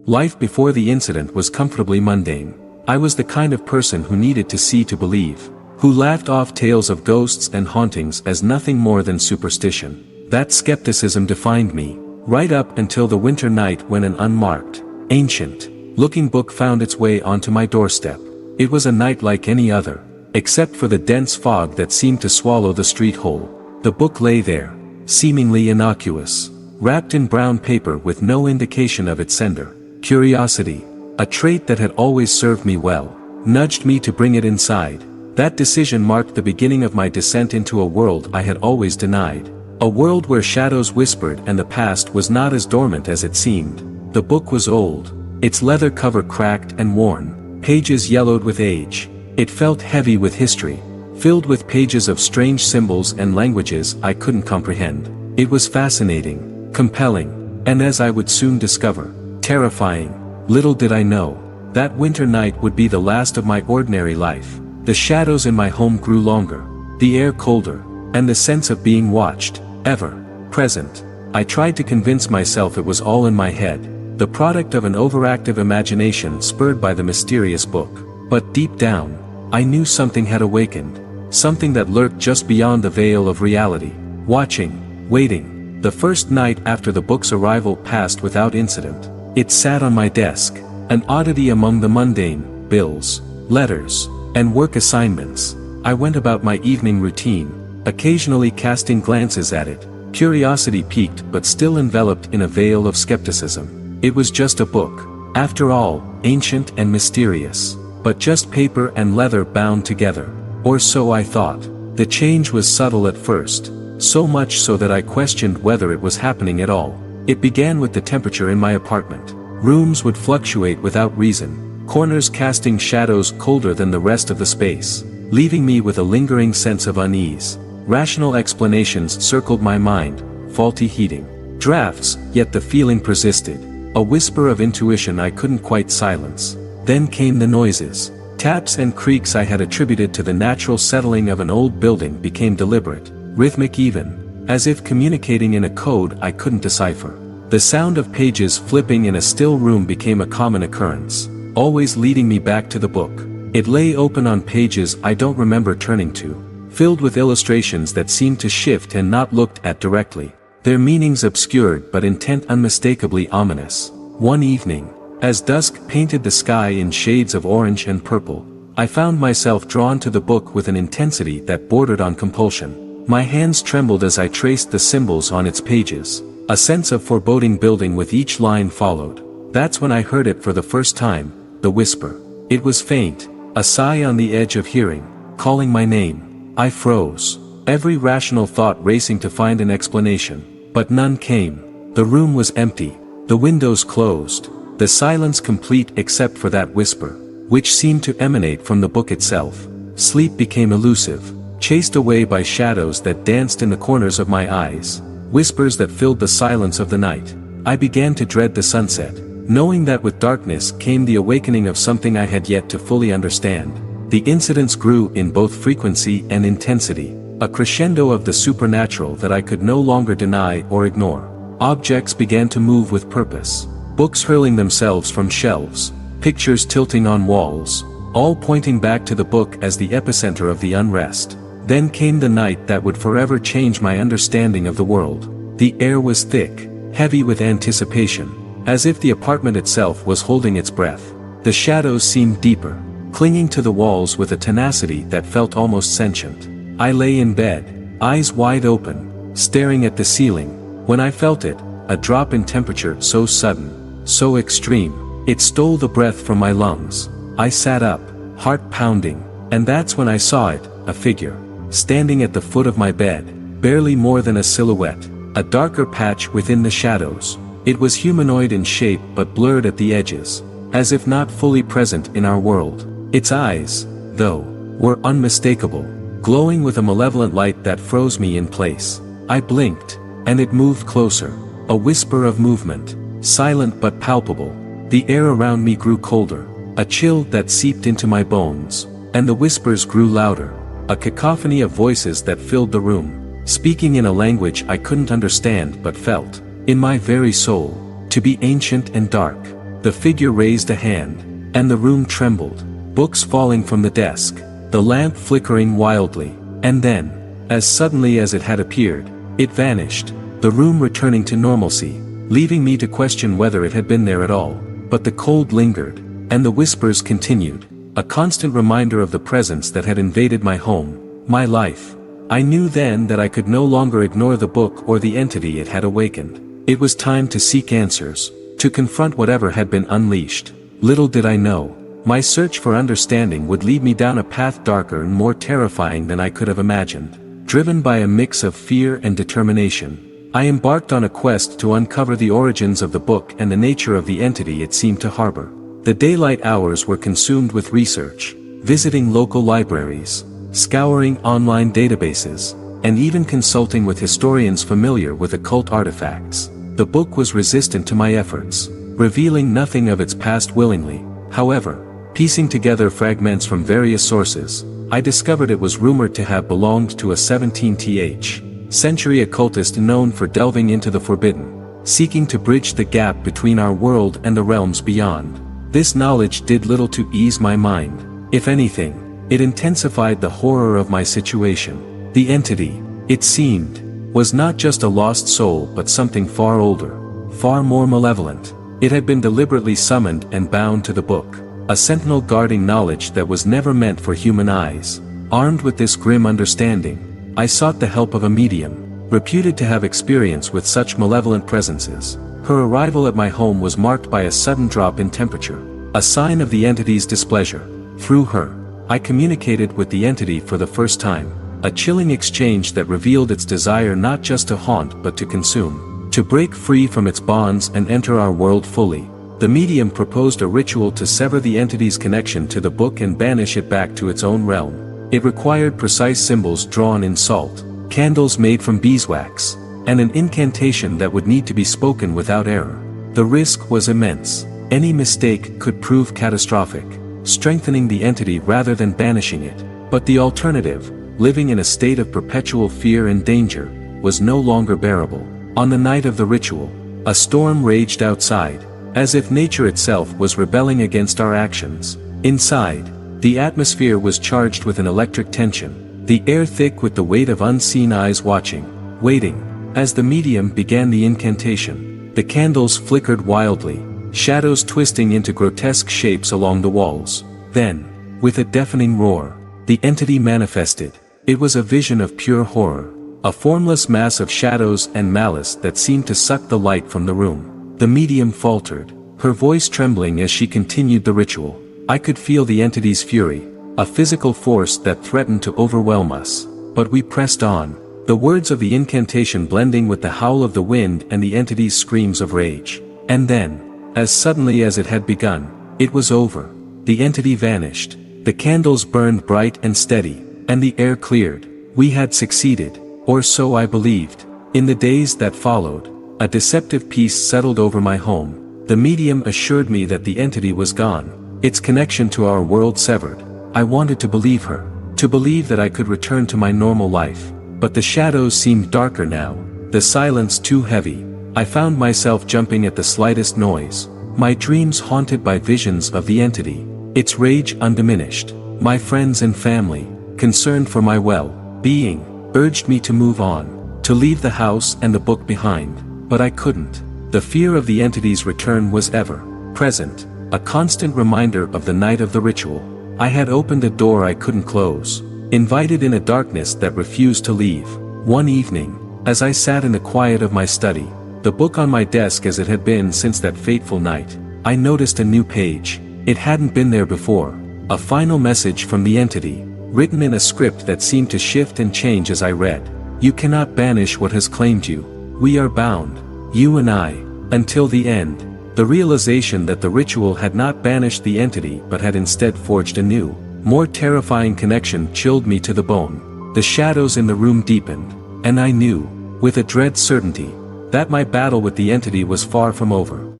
Life before the incident was comfortably mundane. I was the kind of person who needed to see to believe, who laughed off tales of ghosts and hauntings as nothing more than superstition. That skepticism defined me, right up until the winter night when an unmarked, ancient-looking book found its way onto my doorstep. It was a night like any other, except for the dense fog that seemed to swallow the street whole. The book lay there, seemingly innocuous, wrapped in brown paper with no indication of its sender. Curiosity, a trait that had always served me well, nudged me to bring it inside. That decision marked the beginning of my descent into a world I had always denied. A world where shadows whispered and the past was not as dormant as it seemed. The book was old, its leather cover cracked and worn, pages yellowed with age. It felt heavy with history, filled with pages of strange symbols and languages I couldn't comprehend. It was fascinating, compelling, and as I would soon discover, terrifying. Little did I know, that winter night would be the last of my ordinary life. The shadows in my home grew longer, the air colder, and the sense of being watched, ever present. I tried to convince myself it was all in my head, the product of an overactive imagination spurred by the mysterious book. But deep down, I knew something had awakened, something that lurked just beyond the veil of reality, watching, waiting. The first night after the book's arrival passed without incident. It sat on my desk, an oddity among the mundane bills, letters, and work assignments. I went about my evening routine, occasionally casting glances at it, curiosity piqued but still enveloped in a veil of skepticism. It was just a book, after all, ancient and mysterious, but just paper and leather bound together, or so I thought. The change was subtle at first, so much so that I questioned whether it was happening at all. It began with the temperature in my apartment. Rooms would fluctuate without reason, corners casting shadows colder than the rest of the space, leaving me with a lingering sense of unease. Rational explanations circled my mind, faulty heating, drafts, yet the feeling persisted, a whisper of intuition I couldn't quite silence. Then came the noises. Taps and creaks I had attributed to the natural settling of an old building became deliberate, rhythmic even, as if communicating in a code I couldn't decipher. The sound of pages flipping in a still room became a common occurrence, always leading me back to the book. It lay open on pages I don't remember turning to, filled with illustrations that seemed to shift and not looked at directly, their meanings obscured but intent unmistakably ominous. One evening, as dusk painted the sky in shades of orange and purple, I found myself drawn to the book with an intensity that bordered on compulsion. My hands trembled as I traced the symbols on its pages. A sense of foreboding building with each line followed. That's when I heard it for the first time, the whisper. It was faint, a sigh on the edge of hearing, calling my name. I froze, every rational thought racing to find an explanation, but none came. The room was empty, the windows closed, the silence complete except for that whisper, which seemed to emanate from the book itself. Sleep became elusive, chased away by shadows that danced in the corners of my eyes, whispers that filled the silence of the night. I began to dread the sunset, knowing that with darkness came the awakening of something I had yet to fully understand. The incidents grew in both frequency and intensity, a crescendo of the supernatural that I could no longer deny or ignore. Objects began to move with purpose, books hurling themselves from shelves, pictures tilting on walls, all pointing back to the book as the epicenter of the unrest. Then came the night that would forever change my understanding of the world. The air was thick, heavy with anticipation, as if the apartment itself was holding its breath. The shadows seemed deeper, clinging to the walls with a tenacity that felt almost sentient. I lay in bed, eyes wide open, staring at the ceiling, when I felt it, a drop in temperature so sudden, so extreme, it stole the breath from my lungs. I sat up, heart pounding, and that's when I saw it, a figure, standing at the foot of my bed, barely more than a silhouette, a darker patch within the shadows. It was humanoid in shape but blurred at the edges, as if not fully present in our world. Its eyes, though, were unmistakable, glowing with a malevolent light that froze me in place. I blinked, and it moved closer, a whisper of movement, silent but palpable. The air around me grew colder, a chill that seeped into my bones, and the whispers grew louder, a cacophony of voices that filled the room, speaking in a language I couldn't understand but felt, in my very soul, to be ancient and dark. the figure raised a hand, and the room trembled, books falling from the desk, the lamp flickering wildly, and then, as suddenly as it had appeared, it vanished, the room returning to normalcy, leaving me to question whether it had been there at all. But the cold lingered, and the whispers continued, a constant reminder of the presence that had invaded my home, my life. I knew then that I could no longer ignore the book or the entity it had awakened. It was time to seek answers, to confront whatever had been unleashed. Little did I know, my search for understanding would lead me down a path darker and more terrifying than I could have imagined. Driven by a mix of fear and determination, I embarked on a quest to uncover the origins of the book and the nature of the entity it seemed to harbor. The daylight hours were consumed with research, visiting local libraries, scouring online databases, and even consulting with historians familiar with occult artifacts. The book was resistant to my efforts, revealing nothing of its past willingly. However, piecing together fragments from various sources, I discovered it was rumored to have belonged to a 17th century occultist known for delving into the forbidden, seeking to bridge the gap between our world and the realms beyond. This knowledge did little to ease my mind. If anything, it intensified the horror of my situation. The entity, it seemed, was not just a lost soul but something far older, far more malevolent. It had been deliberately summoned and bound to the book, a sentinel guarding knowledge that was never meant for human eyes. Armed with this grim understanding, I sought the help of a medium, reputed to have experience with such malevolent presences. Her arrival at my home was marked by a sudden drop in temperature, a sign of the entity's displeasure. Through her, I communicated with the entity for the first time, a chilling exchange that revealed its desire not just to haunt but to consume, to break free from its bonds and enter our world fully. The medium proposed a ritual to sever the entity's connection to the book and banish it back to its own realm. It required precise symbols drawn in salt, candles made from beeswax, and an incantation that would need to be spoken without error. The risk was immense. Any mistake could prove catastrophic, strengthening the entity rather than banishing it. But the alternative, living in a state of perpetual fear and danger, was no longer bearable. On the night of the ritual, a storm raged outside, as if nature itself was rebelling against our actions. Inside, the atmosphere was charged with an electric tension, the air thick with the weight of unseen eyes watching, waiting. As the medium began the incantation, the candles flickered wildly, shadows twisting into grotesque shapes along the walls. Then, with a deafening roar, the entity manifested. It was a vision of pure horror, a formless mass of shadows and malice that seemed to suck the light from the room. The medium faltered, her voice trembling as she continued the ritual. I could feel the entity's fury, a physical force that threatened to overwhelm us. But we pressed on, the words of the incantation blending with the howl of the wind and the entity's screams of rage. And then, as suddenly as it had begun, it was over. The entity vanished. The candles burned bright and steady, and the air cleared. We had succeeded, or so I believed. In the days that followed, a deceptive peace settled over my home. The medium assured me that the entity was gone, its connection to our world severed. I wanted to believe her, to believe that I could return to my normal life. But the shadows seemed darker now, the silence too heavy. I found myself jumping at the slightest noise, my dreams haunted by visions of the entity, its rage undiminished. My friends and family, concerned for my well-being, urged me to move on, to leave the house and the book behind. But I couldn't. The fear of the entity's return was ever present, a constant reminder of the night of the ritual. I had opened a door I couldn't close, invited in a darkness that refused to leave. One evening, as I sat in the quiet of my study, the book on my desk as it had been since that fateful night, I noticed a new page. It hadn't been there before. A final message from the entity, written in a script that seemed to shift and change as I read. You cannot banish what has claimed you. We are bound, you and I, until the end. The realization that the ritual had not banished the entity but had instead forged a new, more terrifying connection chilled me to the bone. The shadows in the room deepened, and I knew, with a dread certainty, that my battle with the entity was far from over.